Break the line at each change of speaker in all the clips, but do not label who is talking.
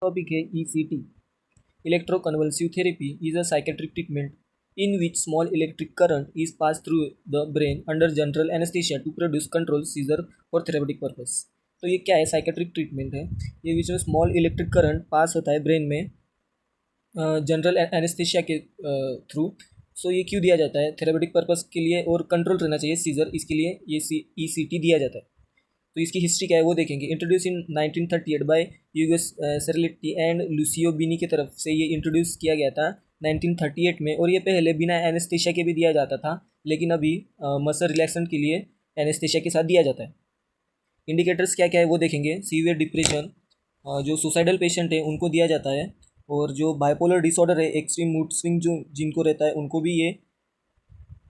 Topic है ECT. Electroconvulsive therapy is a psychiatric treatment in which small electric current is passed through the brain under general anesthesia to produce control seizure for therapeutic purpose. तो ये क्या है? Psychiatric treatment है ये, बीच में small electric current pass होता है brain में जनरल एनेस्थीसिया के थ्रू. सो ये क्यों दिया जाता है? थेरेपेटिक पर्पस के लिए और कंट्रोल रहना चाहिए सीजर, इसके लिए ये ECT दिया जाता है. तो इसकी हिस्ट्री क्या है वो देखेंगे. Introduce in 1938 by US Cerletti and Lucio Bini की तरफ से ये इंट्रोड्यूस किया गया था 1938 में. और ये पहले बिना एनेस्थीसिया के भी दिया जाता था, लेकिन अभी मसल रिलैक्सेंट के लिए एनेस्थीसिया के साथ दिया जाता है. इंडिकेटर्स क्या क्या है वो देखेंगे. सीवियर डिप्रेशन, जो सुसाइडल पेशेंट है उनको दिया जाता है. और जो बाइपोलर डिसऑर्डर है, एक्सट्रीम मूड स्विंग जो जिनको रहता है उनको भी ये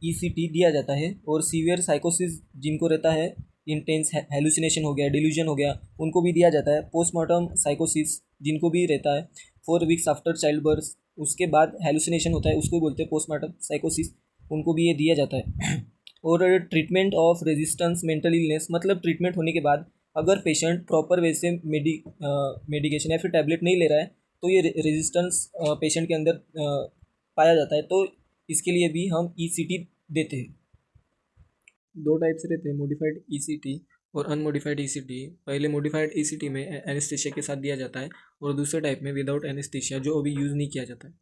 ECT दिया जाता है. और सीवियर साइकोसिस जिनको रहता है, इंटेंस हेलुसिनेशन हो गया, डिल्यूजन हो गया, उनको भी दिया जाता है. पोस्टमार्टम साइकोसिस जिनको भी रहता है 4 वीक्स आफ्टर चाइल्ड बर्थ, उसके बाद हेलुसिनेशन होता है, उसको बोलते हैं पोस्टमार्टम साइकोसिस, उनको भी ये दिया जाता है. और treatment of resistance mental illness, मतलब ट्रीटमेंट होने के बाद अगर पेशेंट प्रॉपर वे से मेडिकेशन या फिर टैबलेट नहीं ले रहा है तो ये रेजिस्टेंस पेशेंट के अंदर पाया जाता है. तो इसके लिए भी हम ECT देते हैं. दो टाइप से रहते हैं, मॉडिफाइड ECT और अनमोडिफाइड ECT. पहले मॉडिफाइड ECT में एनेस्थीसिया के साथ दिया जाता है, और दूसरे टाइप में विदाउट एनेस्थीसिया, जो अभी यूज़ नहीं किया जाता है.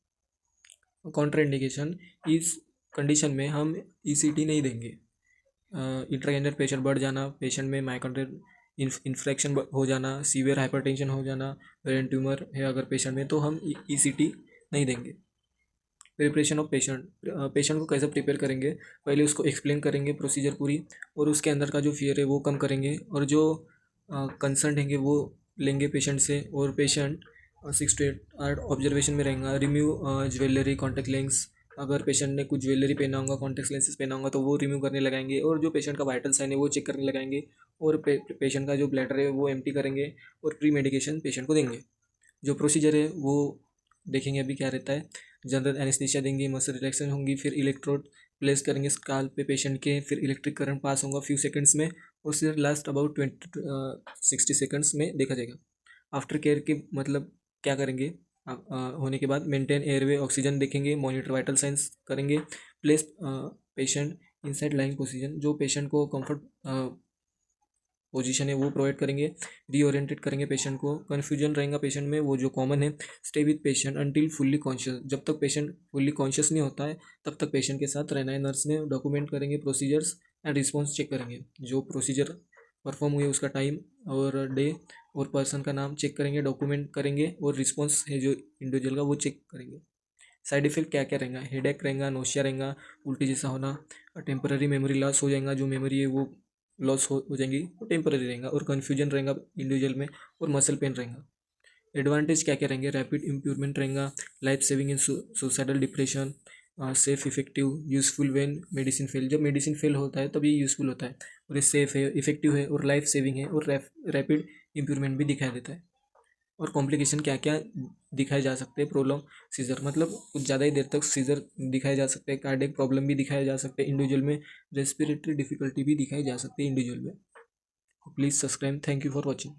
कॉन्ट्राइंडिकेशन, इस कंडीशन में हम ECT नहीं देंगे. इंट्राक्रैनियल प्रेशर बढ़ जाना, पेशेंट में माइक्रोन्ड्रियल इन्फेक्शन हो जाना, सीवियर हाइपरटेंशन हो जाना, ब्रेन ट्यूमर है अगर पेशेंट में, तो हम ECT नहीं देंगे. प्रिपरेशन ऑफ पेशेंट को कैसे प्रिपेयर करेंगे, पहले उसको एक्सप्लेन करेंगे प्रोसीजर पूरी, और उसके अंदर का जो फियर है वो कम करेंगे, और जो कंसर्न रहेंगे वो लेंगे पेशेंट से. और पेशेंट 6 to 8 ऑब्जर्वेशन में रहेगा. रिमूव ज्वेलरी, कॉन्टैक्ट लेंस, अगर पेशेंट ने कुछ ज्वेलरी पहना होगा, कॉन्टैक्ट लेंसेज पहना होगा तो वो रिमूव करने लगाएंगे. और जो पेशेंट का वाइटल साइन है वो चेक करने लगाएंगे. और पेशेंट का जो ब्लैडर है वो एम्प्टी करेंगे, और प्री मेडिकेशन पेशेंट को देंगे. जो प्रोसीजर है वो देखेंगे अभी क्या रहता है. जनरल एनेस्थीसिया देंगे, मसल रिलैक्सेशन होंगी, फिर इलेक्ट्रोड प्लेस करेंगे स्काल्प पे पेशेंट के, फिर इलेक्ट्रिक करंट पास होगा फ्यू सेकंड्स में, और फिर लास्ट अबाउट 60 सेकंड्स में देखा जाएगा. आफ्टर केयर के मतलब क्या करेंगे, होने के बाद मेंटेन एयरवे, ऑक्सीजन देखेंगे, मॉनिटर वाइटल साइंस करेंगे, place patient inside lying position, जो पेशेंट को कंफर्ट पोजीशन है वो प्रोवाइड करेंगे. रीओरिएंटेड करेंगे पेशेंट को. कन्फ्यूजन रहेगा पेशेंट में, वो जो कॉमन है. Stay with patient until fully conscious, जब तक पेशेंट फुल्ली कॉन्शियस नहीं होता है तब तक पेशेंट के साथ रहना है. नर्स ने डॉक्यूमेंट करेंगे प्रोसीजर्स एंड रिस्पॉन्स चेक करेंगे. जो प्रोसीजर परफॉर्म हुए उसका टाइम और डे और पर्सन का नाम चेक करेंगे, डॉक्यूमेंट करेंगे, और रिस्पॉन्स है जो इंडिविजुअल का वो चेक करेंगे. साइड इफेक्ट क्या क्या रहेगा, हेडेक रहेगा, नोशिया रहेगा, उल्टी जैसा होना, टेम्पररी मेमोरी लॉस हो जाएगा, जो मेमोरी है वो लॉस हो जाएंगी, वो टेम्पररी रहेगा. और कन्फ्यूजन रहेगा इंडिविजुअल में, और मसल पेन रहेगा. एडवांटेज क्या क्या रहेंगे, रैपिड इम्प्रूवमेंट रहेगा, life saving in suicidal depression, safe effective, useful when medicine fail, जब मेडिसिन फेल होता है तब ये यूजफुल होता है. और ये सेफ है, इफेक्टिव है, और लाइफ सेविंग है, और रैपिड इम्प्रूवमेंट भी दिखाई देता है. और कॉम्प्लिकेशन क्या क्या दिखाए जा सकते हैं, प्रोलॉन्ग सीजर, मतलब कुछ ज़्यादा ही देर तक सीजर दिखाए जा सकते हैं. कार्डियक प्रॉब्लम भी दिखाए जा सकते हैं इंडिविजुअल में. रेस्पिरेटरी डिफिकल्टी भी दिखाई जा सकती है इंडिविजुअल में. Please subscribe. Thank you for watching.